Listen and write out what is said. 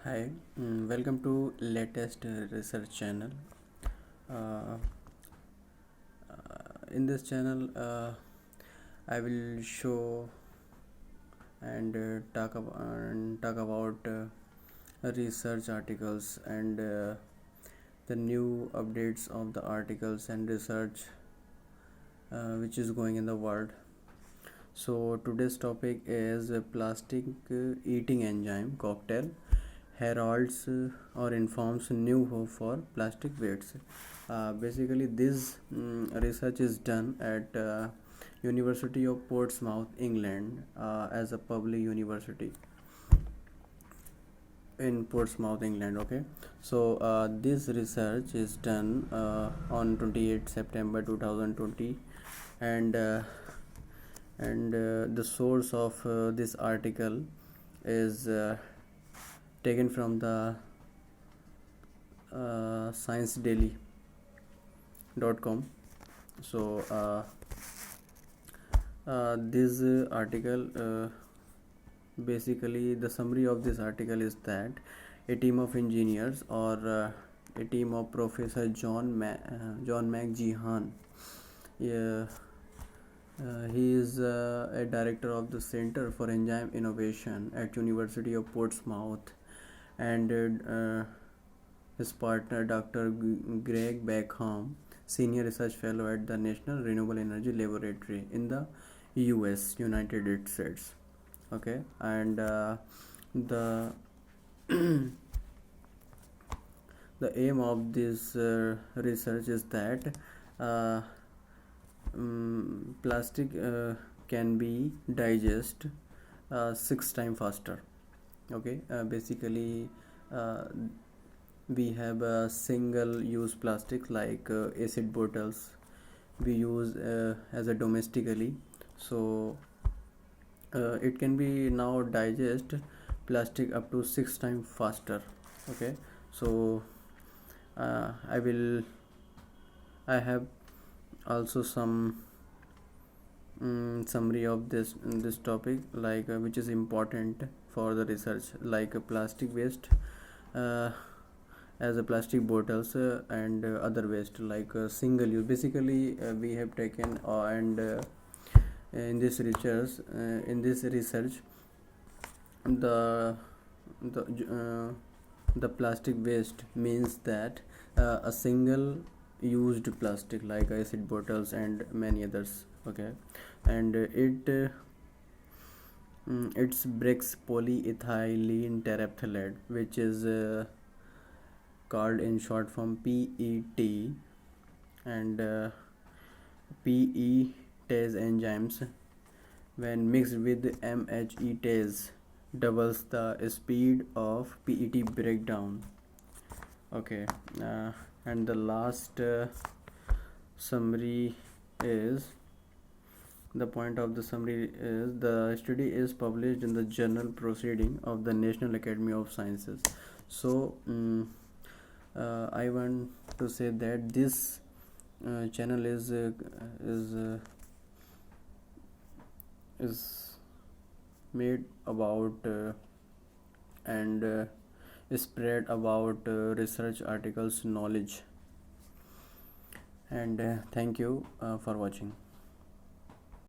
Hi, welcome to latest research channel. Uh, in this channel, I will show and talk about research articles and the new updates of the articles and research which is going in the world. So today's topic is plastic eating enzyme cocktail heralds or informs new hope for plastic waste. Basically, this research is done at University of Portsmouth, England, as a public university in Portsmouth, England. Okay, so this research is done on 28 September 2020, and the source of this article is taken from the sciencedaily.com. So this article basically the summary of this article is that a team of engineers or a team of Professor John McGeehan, yeah, he is a director of the Center for Enzyme Innovation at University of Portsmouth, and his partner Dr. Greg Beckham, senior research fellow at the National Renewable Energy Laboratory in the United States. Okay, and the the aim of this research is that uh, plastic can be digested 6 times faster. Okay, basically uh, we have a single use plastic like acid bottles we use as a domestically. So it can be now digest plastic up to 6 times faster. Okay, so I will I have also some summary of this topic, like which is important for the research, like plastic waste uh, as a plastic bottles and other waste like single use. Basically we have taken and in this research the the uh, the plastic waste means that a single used plastic like acid bottles and many others. Okay, and it's bricks polyethylene terephthalate, which is called in short form PET, and PETase enzymes when mixed with MHETase doubles the speed of PET breakdown. Okay, and the last summary is the point of the summary is the study is published in the journal proceeding of the National Academy of Sciences. So I want to say that this channel is made about and spread about research articles knowledge, and thank you for watching.